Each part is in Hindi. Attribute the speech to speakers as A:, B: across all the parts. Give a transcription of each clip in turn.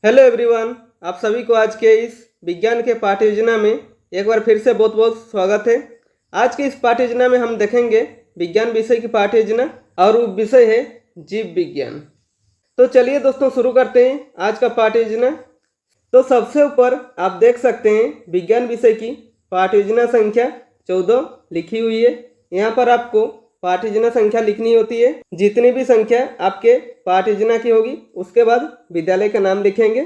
A: हेलो एवरीवन, आप सभी को आज के इस विज्ञान के पाठ्य योजना में एक बार फिर से बहुत बहुत स्वागत है। आज के इस पाठ्य योजना में हम देखेंगे विज्ञान विषय की पाठ्य योजना और वो विषय है जीव विज्ञान। तो चलिए दोस्तों शुरू करते हैं आज का पाठ्य योजना। तो सबसे ऊपर आप देख सकते हैं विज्ञान विषय की पाठ्य योजना संख्या 14 लिखी हुई है। यहाँ पर आपको पाठ्य योजना संख्या लिखनी होती है। जितनी भी संख्या आपके पाठ्य योजना की होगी उसके बाद विद्यालय का नाम लिखेंगे।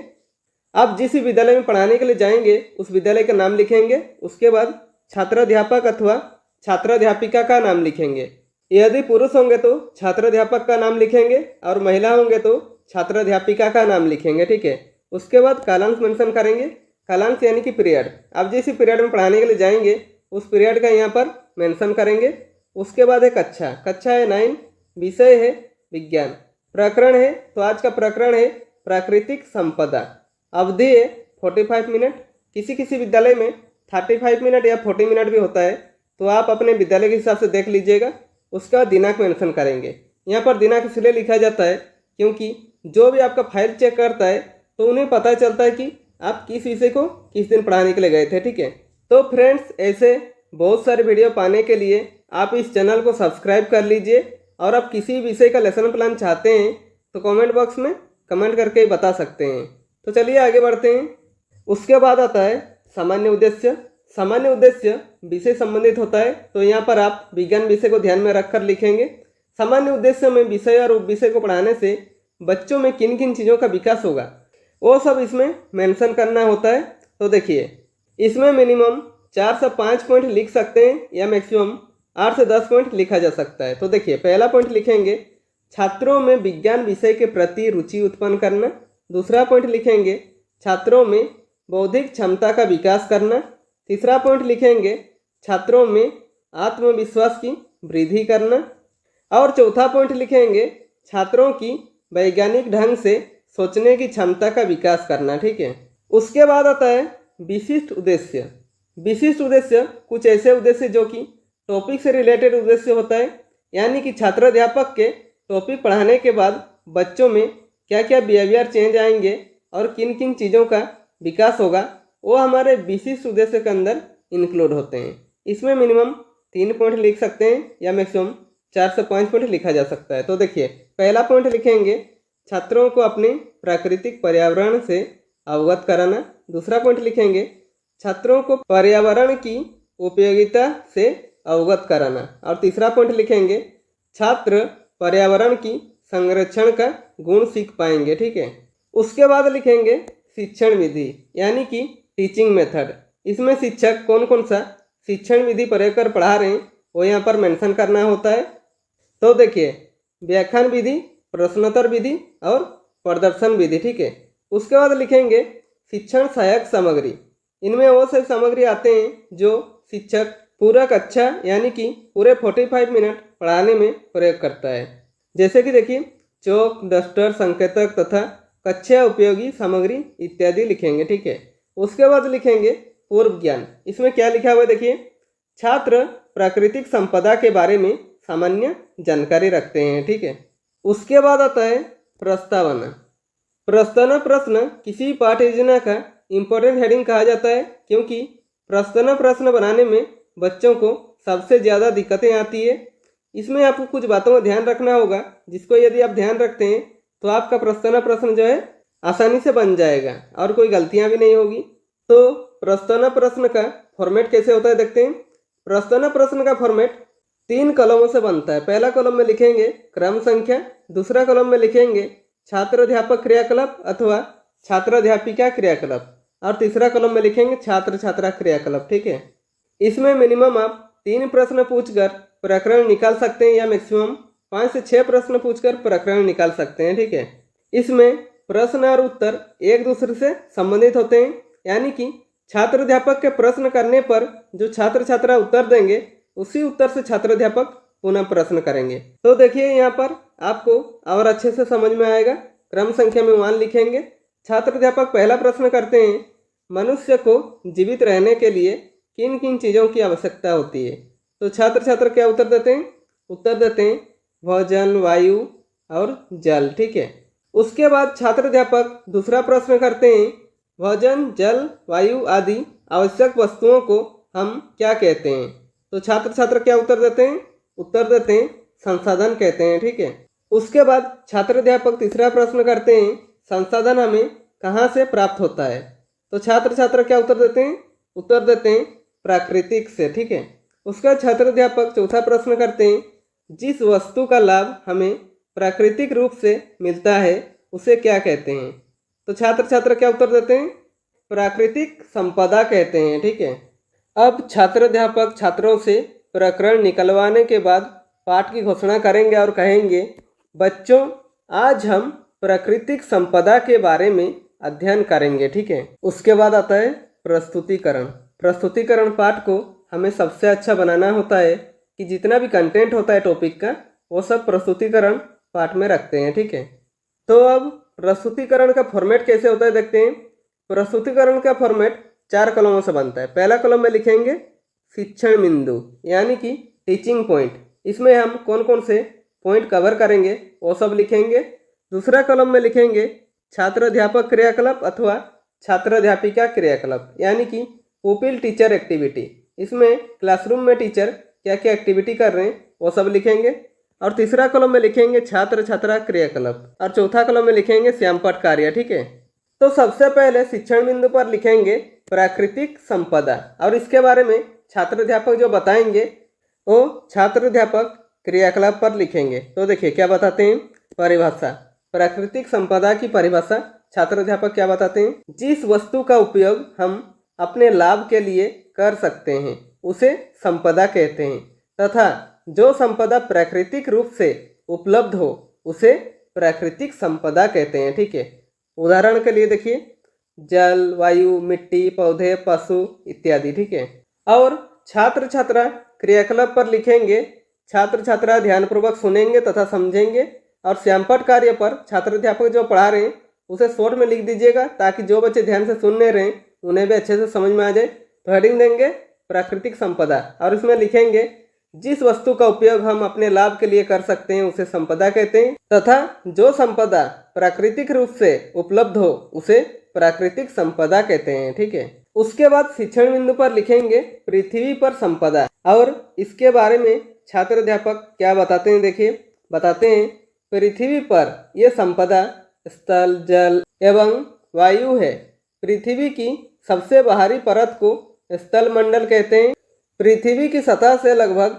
A: आप जिस विद्यालय में पढ़ाने के लिए जाएंगे उस विद्यालय का नाम लिखेंगे। उसके बाद छात्राध्यापक अथवा छात्राध्यापिका का नाम लिखेंगे। यदि पुरुष होंगे तो छात्राध्यापक का नाम लिखेंगे और महिला होंगे तो छात्राध्यापिका का नाम लिखेंगे। ठीक है। उसके बाद कालांश मेंशन करेंगे। कालांश यानी कि पीरियड। आप जिस पीरियड में पढ़ाने के लिए जाएंगे उस पीरियड का यहाँ पर मेंशन करेंगे। उसके बाद है कक्षा है 9, विषय है विज्ञान, प्रकरण है तो आज का प्रकरण है प्राकृतिक संपदा। अवधि है 45 मिनट। किसी किसी विद्यालय में 35 मिनट या 40 मिनट भी होता है, तो आप अपने विद्यालय के हिसाब से देख लीजिएगा। उसका दिनांक मेंशन करेंगे। यहाँ पर दिनांक इसलिए लिखा जाता है क्योंकि जो भी आपका फाइल चेक करता है तो उन्हें पता चलता है कि आप किस विषय को किस दिन पढ़ाने के लिए गए थे। ठीक है। तो फ्रेंड्स, ऐसे बहुत सारे वीडियो पाने के लिए आप इस चैनल को सब्सक्राइब कर लीजिए। और आप किसी विषय का लेसन प्लान चाहते हैं तो कमेंट बॉक्स में कमेंट करके बता सकते हैं। तो चलिए आगे बढ़ते हैं। उसके बाद आता है सामान्य उद्देश्य। सामान्य उद्देश्य विषय संबंधित होता है, तो यहाँ पर आप विज्ञान विषय को ध्यान में रखकर लिखेंगे। सामान्य उद्देश्य में विषय और उपविषय को पढ़ाने से बच्चों में किन किन चीज़ों का विकास होगा वो सब इसमें मेंशन करना होता है। तो देखिए, इसमें मिनिमम 4 से 5 पॉइंट लिख सकते हैं या मैक्सिमम 8 से 10 पॉइंट लिखा जा सकता है। तो देखिए, पहला पॉइंट लिखेंगे छात्रों में विज्ञान विषय के प्रति रुचि उत्पन्न करना। दूसरा पॉइंट लिखेंगे छात्रों में बौद्धिक क्षमता का विकास करना। तीसरा पॉइंट लिखेंगे छात्रों में आत्मविश्वास की वृद्धि करना। और चौथा पॉइंट लिखेंगे छात्रों की वैज्ञानिक ढंग से सोचने की क्षमता का विकास करना। ठीक है। उसके बाद आता है विशिष्ट उद्देश्य। विशिष्ट उद्देश्य कुछ ऐसे उद्देश्य जो कि टॉपिक से रिलेटेड उद्देश्य होता है, यानी कि छात्राध्यापक के टॉपिक पढ़ाने के बाद बच्चों में क्या क्या बिहेवियर चेंज आएंगे और किन किन चीज़ों का विकास होगा वो हमारे विशिष्ट उद्देश्य के अंदर इंक्लूड होते हैं। इसमें मिनिमम 3 पॉइंट लिख सकते हैं या मैक्सिमम 4 से 5 पॉइंट लिखा जा सकता है। तो देखिए, पहला पॉइंट लिखेंगे छात्रों को अपने प्राकृतिक पर्यावरण से अवगत कराना। दूसरा पॉइंट लिखेंगे छात्रों को पर्यावरण की उपयोगिता से अवगत कराना। और तीसरा पॉइंट लिखेंगे छात्र पर्यावरण की संरक्षण का गुण सीख पाएंगे। ठीक है। उसके बाद लिखेंगे शिक्षण विधि, यानी कि टीचिंग मेथड। इसमें शिक्षक कौन कौन सा शिक्षण विधि प्रयोग कर पढ़ा रहे हैं वो यहाँ पर मेंशन करना होता है। तो देखिए, व्याख्यान विधि, प्रश्नोत्तर विधि और प्रदर्शन विधि। ठीक है। उसके बाद लिखेंगे शिक्षण सहायक सामग्री। इनमें वो सभी सामग्री आते हैं जो शिक्षक पूरा कक्षा यानी कि पूरे 45 मिनट पढ़ाने में प्रयोग करता है। जैसे कि देखिए, चौक, डस्टर, संकेतक तथा कक्षा उपयोगी सामग्री इत्यादि लिखेंगे। ठीक है। उसके बाद लिखेंगे पूर्व ज्ञान। इसमें क्या लिखा हुआ है देखिए, छात्र प्राकृतिक संपदा के बारे में सामान्य जानकारी रखते हैं। ठीक है। उसके बाद आता है प्रस्तावना। प्रस्तावना प्रश्न किसी पाठ्य योजना का इम्पोर्टेंट हेडिंग कहा जाता है, क्योंकि प्रस्तावना प्रश्न बनाने में बच्चों को सबसे ज़्यादा दिक्कतें आती है। इसमें आपको कुछ बातों का ध्यान रखना होगा, जिसको यदि आप ध्यान रखते हैं तो आपका प्रस्तावना प्रश्न जो है आसानी से बन जाएगा और कोई गलतियां भी नहीं होगी। तो प्रस्तावना प्रश्न का फॉर्मेट कैसे होता है देखते हैं। प्रस्तावना प्रश्न का फॉर्मेट 3 कॉलमों से बनता है। पहला कॉलम में लिखेंगे क्रम संख्या। दूसरा कॉलम में लिखेंगे छात्राध्यापक क्रियाकलाप अथवा छात्राध्यापिका क्रियाकलाप। और तीसरा कॉलम में लिखेंगे छात्र छात्रा क्रियाकलाप। ठीक है। इसमें मिनिमम आप 3 प्रश्न पूछकर प्रकरण निकाल सकते हैं या मैक्सिमम 5 से 6 प्रश्न पूछकर प्रकरण निकाल सकते हैं। ठीक है। इसमें प्रश्न और उत्तर एक दूसरे से संबंधित होते हैं, यानी कि छात्राध्यापक के प्रश्न करने पर जो छात्र छात्रा उत्तर देंगे उसी उत्तर से छात्राध्यापक पुनः प्रश्न करेंगे। तो देखिए, यहाँ पर आपको और अच्छे से समझ में आएगा। क्रम संख्या में 1 लिखेंगे। छात्राध्यापक पहला प्रश्न करते हैं, मनुष्य को जीवित रहने के लिए किन किन चीज़ों की आवश्यकता होती है। तो छात्र छात्र क्या उत्तर देते हैं? उत्तर देते हैं भोजन, वायु और जल। ठीक है। उसके बाद छात्र अध्यापक दूसरा प्रश्न करते हैं, भोजन, जल, वायु आदि आवश्यक वस्तुओं को हम क्या कहते हैं? तो छात्र छात्र क्या उत्तर देते हैं? उत्तर देते हैं संसाधन कहते हैं। ठीक है। उसके बाद छात्र अध्यापक तीसरा प्रश्न करते हैं, संसाधन हमें कहाँ से प्राप्त होता है? तो छात्र छात्र क्या उत्तर देते हैं? उत्तर देते हैं प्राकृतिक से। ठीक है। उसका छात्र अध्यापक चौथा प्रश्न करते हैं, जिस वस्तु का लाभ हमें प्राकृतिक रूप से मिलता है उसे क्या कहते हैं? तो छात्र छात्र क्या उत्तर देते हैं? प्राकृतिक संपदा कहते हैं। ठीक है। अब छात्र अध्यापक छात्रों से प्रकरण निकलवाने के बाद पाठ की घोषणा करेंगे और कहेंगे, बच्चों आज हम प्राकृतिक संपदा के बारे में अध्ययन करेंगे। ठीक है। उसके बाद आता है प्रस्तुतिकरण। प्रस्तुतिकरण पाठ को हमें सबसे अच्छा बनाना होता है कि जितना भी कंटेंट होता है टॉपिक का वो सब प्रस्तुतिकरण पाठ में रखते हैं। ठीक है। तो अब प्रस्तुतिकरण का फॉर्मेट कैसे होता है देखते हैं। प्रस्तुतिकरण का फॉर्मेट 4 कॉलमों से बनता है। पहला कॉलम में लिखेंगे शिक्षण बिंदु यानी कि टीचिंग पॉइंट, इसमें हम कौन कौन से पॉइंट कवर करेंगे वो सब लिखेंगे। दूसरा कॉलम में लिखेंगे छात्र अध्यापक क्रियाकलाप अथवा छात्र अध्यापिका क्रियाकलाप यानी कि पुपिल टीचर एक्टिविटी, इसमें क्लासरूम में टीचर क्या क्या एक्टिविटी कर रहे हैं वो सब लिखेंगे। और तीसरा कॉलम में लिखेंगे छात्र छात्रा क्रियाकलाप और चौथा कॉलम में लिखेंगे श्यामपट कार्य। ठीक है। तो सबसे पहले शिक्षण बिंदु पर लिखेंगे प्राकृतिक संपदा और इसके बारे में छात्र अध्यापक जो बताएंगे वो छात्र अध्यापक क्रियाकलाप पर लिखेंगे। तो देखिए क्या बताते हैं, परिभाषा। प्राकृतिक संपदा की परिभाषा छात्र अध्यापक क्या बताते हैं, जिस वस्तु का उपयोग हम अपने लाभ के लिए कर सकते हैं उसे संपदा कहते हैं तथा जो संपदा प्राकृतिक रूप से उपलब्ध हो उसे प्राकृतिक संपदा कहते हैं। ठीक है। उदाहरण के लिए देखिए जल, वायु, मिट्टी, पौधे, पशु इत्यादि। ठीक है। और छात्र छात्रा क्रियाकलाप पर लिखेंगे छात्र छात्रा ध्यानपूर्वक सुनेंगे तथा समझेंगे और श्यामपट कार्य पर छात्र अध्यापक जो पढ़ा रहे हैं उसे शॉर्ट में लिख दीजिएगा ताकि जो बच्चे ध्यान से सुन नहीं रहे उन्हें भी अच्छे से समझ में आ जाए। तो हेडिंग देंगे प्राकृतिक संपदा और इसमें लिखेंगे जिस वस्तु का उपयोग हम अपने लाभ के लिए कर सकते हैं उसे संपदा कहते हैं तथा जो संपदा प्राकृतिक रूप से उपलब्ध हो उसे प्राकृतिक संपदा कहते हैं। ठीक है। उसके बाद शिक्षण बिंदु पर लिखेंगे पृथ्वी पर संपदा और इसके बारे में छात्र अध्यापक क्या बताते हैं। देखिए बताते हैं पृथ्वी पर यह संपदा स्थल, जल एवं वायु है। पृथ्वी की सबसे बाहरी परत को स्थल मंडल कहते हैं। पृथ्वी की सतह से लगभग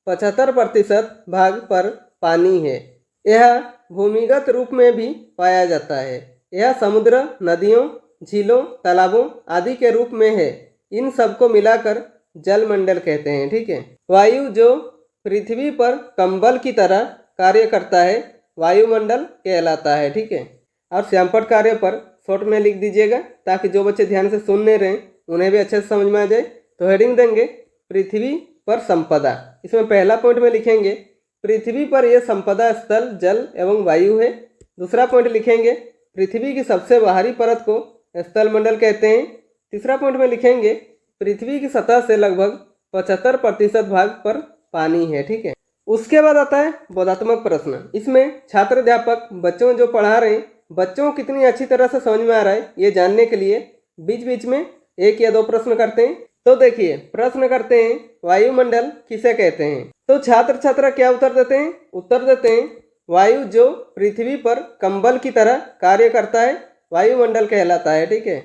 A: 75% भाग पर पानी है। यह भूमिगत रूप में भी पाया जाता है। यह समुद्र, नदियों, झीलों, तालाबों आदि के रूप में है। इन सबको मिलाकर जल मंडल कहते हैं। ठीक है। वायु जो पृथ्वी पर कंबल की तरह कार्य करता है वायुमंडल कहलाता है। ठीक है। और श्यामपट कार्य पर शॉर्ट में लिख दीजिएगा ताकि जो बच्चे ध्यान से सुन नहीं रहे उन्हें भी अच्छे से समझ में आ जाए। तो हेडिंग देंगे पृथ्वी पर संपदा। इसमें पहला पॉइंट में लिखेंगे पृथ्वी पर यह संपदा स्थल, जल एवं वायु है। दूसरा पॉइंट लिखेंगे पृथ्वी की सबसे बाहरी परत को स्थल मंडल कहते हैं। तीसरा पॉइंट में लिखेंगे पृथ्वी की सतह से लगभग 75% भाग पर पानी है। ठीक है। उसके बाद आता है बोधात्मक प्रश्न। इसमें छात्र अध्यापक बच्चों जो पढ़ा रहे हैं बच्चों को कितनी अच्छी तरह से समझ में आ रहा है ये जानने के लिए बीच बीच में 1 या 2 प्रश्न करते हैं। तो देखिए प्रश्न करते हैं वायुमंडल किसे कहते हैं। तो छात्र छात्रा क्या उत्तर देते हैं? उत्तर देते हैं वायु जो पृथ्वी पर कंबल की तरह कार्य करता है वायुमंडल कहलाता है। ठीक है।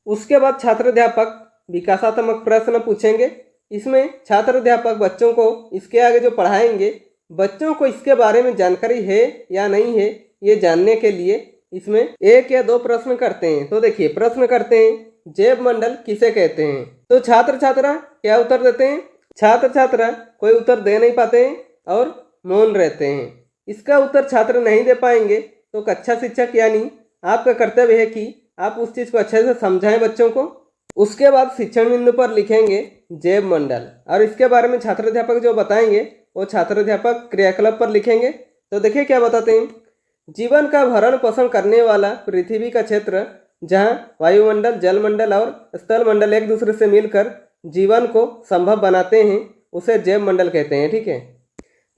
A: उसके बाद छात्र अध्यापक विकासात्मक प्रश्न पूछेंगे। इसमें छात्र अध्यापक बच्चों को इसके आगे जो पढ़ाएंगे बच्चों को इसके बारे में जानकारी है या नहीं है ये जानने के लिए इसमें 1 या 2 प्रश्न करते हैं। तो देखिए प्रश्न करते हैं जैव मंडल किसे कहते हैं। तो छात्र छात्रा क्या उत्तर देते हैं? छात्र छात्रा कोई उत्तर दे नहीं पाते हैं और मौन रहते हैं। इसका उत्तर छात्र नहीं दे पाएंगे तो कक्षा शिक्षक यानी आपका कर्तव्य है कि आप उस चीज़ को अच्छे से समझाएं बच्चों को। उसके बाद शिक्षण बिंदु पर लिखेंगे जैव मंडल और इसके बारे में छात्र अध्यापक जो बताएंगे वो छात्र अध्यापक क्रियाकलाप पर लिखेंगे। तो देखिए क्या बताते हैं, जीवन का भरण पोषण करने वाला पृथ्वी का क्षेत्र जहाँ वायुमंडल, जलमंडल और स्थल मंडल एक दूसरे से मिलकर जीवन को संभव बनाते हैं उसे जैव मंडल कहते हैं। ठीक है।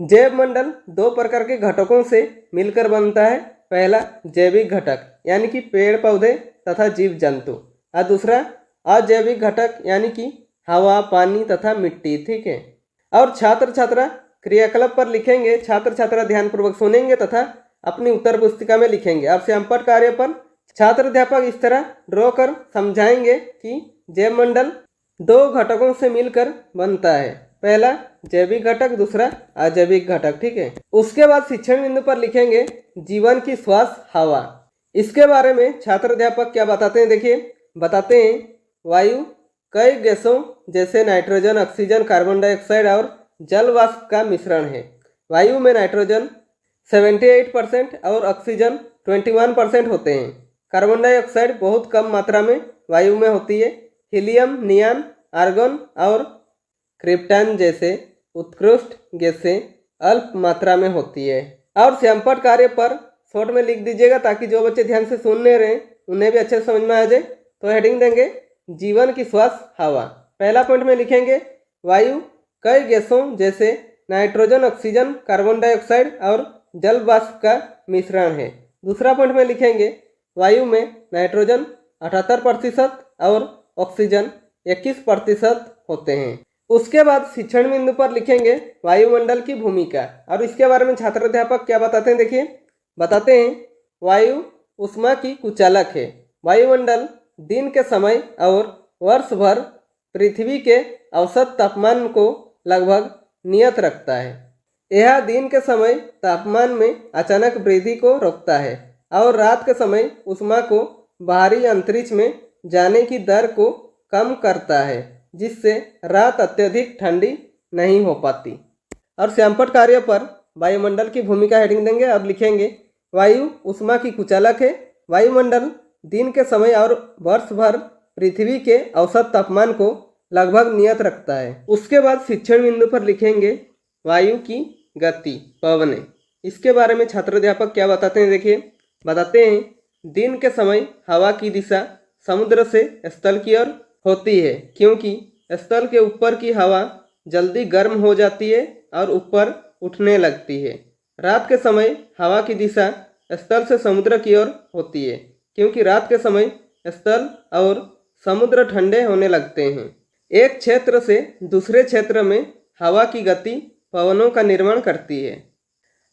A: जैव मंडल 2 प्रकार के घटकों से मिलकर बनता है। पहला जैविक घटक यानी कि पेड़ पौधे तथा जीव जंतु, और दूसरा अजैविक घटक यानी कि हवा, पानी तथा मिट्टी। ठीक है। और छात्र छात्रा क्रियाकलाप पर लिखेंगे। छात्र छात्रा ध्यानपूर्वक सुनेंगे तथा अपनी उत्तर पुस्तिका में लिखेंगे। और श्यामपट्ट कार्य पर छात्र अध्यापक इस तरह ड्रॉ कर समझाएंगे कि जैव मंडल दो घटकों से मिलकर बनता है, पहला जैविक घटक, दूसरा अजैविक घटक। ठीक है। उसके बाद शिक्षण बिंदु पर लिखेंगे जीवन की श्वास हवा। इसके बारे में छात्र अध्यापक क्या बताते हैं, देखिए बताते हैं वायु कई गैसों जैसे नाइट्रोजन, ऑक्सीजन, कार्बन डाइऑक्साइड और जल वाष्प का मिश्रण है। वायु में नाइट्रोजन 78% और ऑक्सीजन 21% होते हैं। कार्बन डाइऑक्साइड बहुत कम मात्रा में वायु में होती है। हीलियम, नियॉन, आर्गन और क्रिप्टन जैसे उत्कृष्ट गैसें अल्प मात्रा में होती है। और श्यामपट्ट कार्य पर शॉर्ट में लिख दीजिएगा ताकि जो बच्चे ध्यान से सुनने रहे उन्हें भी अच्छे से समझ में आ जाए। तो हेडिंग देंगे जीवन की श्वास हवा। पहला पॉइंट में लिखेंगे वायु कई गैसों जैसे नाइट्रोजन, ऑक्सीजन, कार्बन डाइऑक्साइड और जल वाष्प का मिश्रण है। दूसरा पॉइंट में लिखेंगे वायु में नाइट्रोजन 78% और ऑक्सीजन 21% होते हैं। उसके बाद शिक्षण बिंदु पर लिखेंगे वायुमंडल की भूमिका। और इसके बारे में छात्र अध्यापक क्या बताते हैं, देखिए बताते हैं वायु ऊष्मा की कुचालक है। वायुमंडल दिन के समय और वर्ष भर पृथ्वी के औसत तापमान को लगभग नियत रखता है। यह दिन के समय तापमान में अचानक वृद्धि को रोकता है और रात के समय ऊष्मा को बाहरी अंतरिक्ष में जाने की दर को कम करता है, जिससे रात अत्यधिक ठंडी नहीं हो पाती। और श्यामपट्ट कार्य पर वायुमंडल की भूमिका हेडिंग देंगे। अब लिखेंगे वायु ऊष्मा की कुचालक है। वायुमंडल दिन के समय और वर्ष भर पृथ्वी के औसत तापमान को लगभग नियत रखता है। उसके बाद शिक्षण बिंदु पर लिखेंगे वायु की गति, पवनें। इसके बारे में छात्र अध्यापक क्या बताते हैं, देखिए बताते हैं दिन के समय हवा की दिशा समुद्र से स्थल की ओर होती है, क्योंकि स्थल के ऊपर की हवा जल्दी गर्म हो जाती है और ऊपर उठने लगती है। रात के समय हवा की दिशा स्थल से समुद्र की ओर होती है, क्योंकि रात के समय स्थल और समुद्र ठंडे होने लगते हैं। एक क्षेत्र से दूसरे क्षेत्र में हवा की गति पवनों का निर्माण करती है।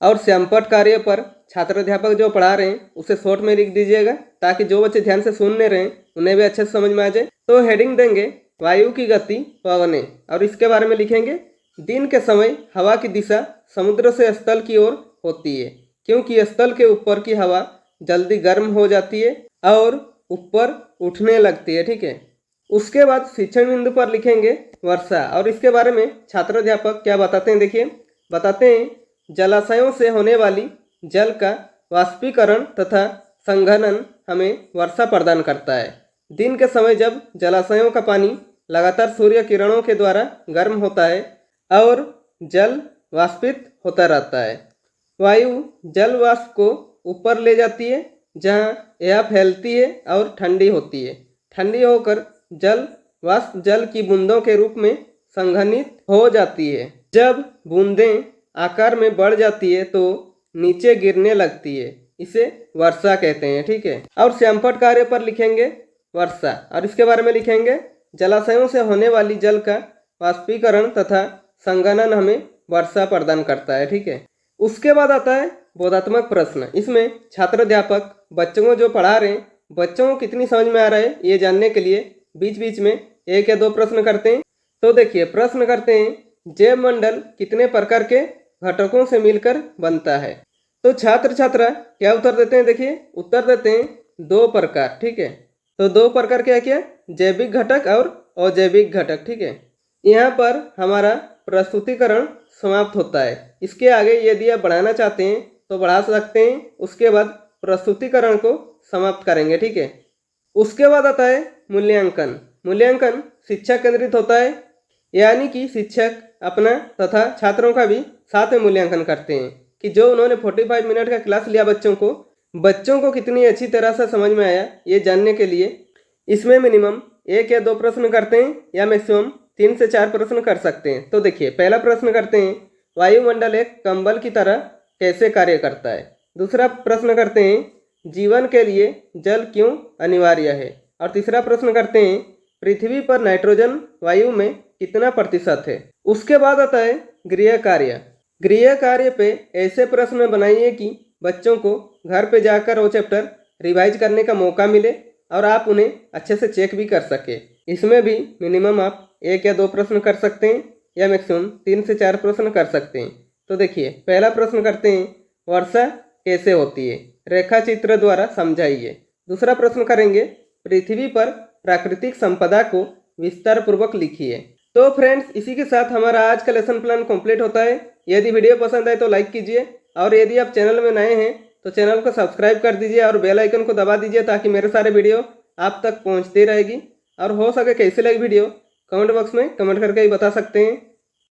A: और श्यामपट्ट कार्य पर छात्र अध्यापक जो पढ़ा रहे हैं उसे शॉर्ट में लिख दीजिएगा ताकि जो बच्चे ध्यान से सुनने रहे उन्हें भी अच्छे से समझ में आ जाए। तो हेडिंग देंगे वायु की गति, पवनें। और इसके बारे में लिखेंगे दिन के समय हवा की दिशा समुद्र से स्थल की ओर होती है, क्योंकि स्थल के ऊपर की हवा जल्दी गर्म हो जाती है और ऊपर उठने लगती है। ठीक है। उसके बाद शिक्षण बिंदु पर लिखेंगे वर्षा। और इसके बारे में छात्र अध्यापक क्या बताते हैं, देखिए बताते हैं जलाशयों से होने वाली जल का वाष्पीकरण तथा संघनन हमें वर्षा प्रदान करता है। दिन के समय जब जलाशयों का पानी लगातार सूर्य किरणों के द्वारा गर्म होता है और जल वाष्पित होता रहता है, वायु जल वाष्प को ऊपर ले जाती है, जहां यह फैलती है और ठंडी होती है। ठंडी होकर जल वाष्प जल की बूंदों के रूप में संघनित हो जाती है। जब बूंदें आकार में बढ़ जाती है तो नीचे गिरने लगती है, इसे वर्षा कहते हैं। ठीक है। और श्यामपट्ट कार्य पर लिखेंगे वर्षा। और इसके बारे में लिखेंगे जलाशयों से होने वाली जल का वाष्पीकरण तथा संघनन हमें वर्षा प्रदान करता है। ठीक है। उसके बाद आता है बोधात्मक प्रश्न। इसमें छात्र अध्यापक बच्चों को जो पढ़ा रहे हैं बच्चों को कितनी समझ में आ रहा है ये जानने के लिए बीच बीच में एक या दो प्रश्न करते हैं। तो देखिए प्रश्न करते हैं जैव मंडल कितने प्रकार के घटकों से मिलकर बनता है। तो छात्र छात्रा क्या उत्तर देते हैं, देखिए उत्तर देते हैं 2 प्रकार। ठीक है। तो 2 प्रकार क्या क्या, जैविक घटक और अजैविक घटक। ठीक है। यहाँ पर हमारा प्रस्तुतिकरण समाप्त होता है। इसके आगे यदि आप बढ़ाना चाहते हैं तो बढ़ा सकते हैं। उसके बाद प्रस्तुतिकरण को समाप्त करेंगे। ठीक है। उसके बाद आता है मूल्यांकन। मूल्यांकन शिक्षा केंद्रित होता है, यानी कि शिक्षक अपना तथा छात्रों का भी साथ में मूल्यांकन करते हैं कि जो उन्होंने 45 मिनट का क्लास लिया बच्चों को कितनी अच्छी तरह से समझ में आया ये जानने के लिए इसमें मिनिमम 1 या 2 प्रश्न करते हैं या मैक्सिमम 3 से 4 प्रश्न कर सकते हैं। तो देखिए पहला प्रश्न करते हैं वायुमंडल एक कंबल की तरह कैसे कार्य करता है। दूसरा प्रश्न करते हैं जीवन के लिए जल क्यों अनिवार्य है। और तीसरा प्रश्न करते हैं पृथ्वी पर नाइट्रोजन वायु में कितना प्रतिशत है। उसके बाद आता है गृह कार्य। गृह कार्य पे ऐसे प्रश्न बनाइए कि बच्चों को घर पे जाकर वो चैप्टर रिवाइज करने का मौका मिले और आप उन्हें अच्छे से चेक भी कर सके। इसमें भी मिनिमम आप 1 या 2 प्रश्न कर सकते हैं या मैक्सिमम 3 से 4 प्रश्न कर सकते हैं। तो देखिए पहला प्रश्न करते हैं वर्षा कैसे होती है, रेखा चित्र द्वारा समझाइए। दूसरा प्रश्न करेंगे पृथ्वी पर प्राकृतिक संपदा को विस्तार पूर्वक लिखिए। तो फ्रेंड्स इसी के साथ हमारा आज का लेसन प्लान कंप्लीट होता है। यदि वीडियो पसंद आए तो लाइक कीजिए और यदि आप चैनल में नए हैं तो चैनल को सब्सक्राइब कर दीजिए और बेल आइकन को दबा दीजिए ताकि मेरे सारे वीडियो आप तक पहुंचती रहेगी। और हो सके कैसे लगी वीडियो कमेंट बॉक्स में कमेंट करके ही बता सकते हैं।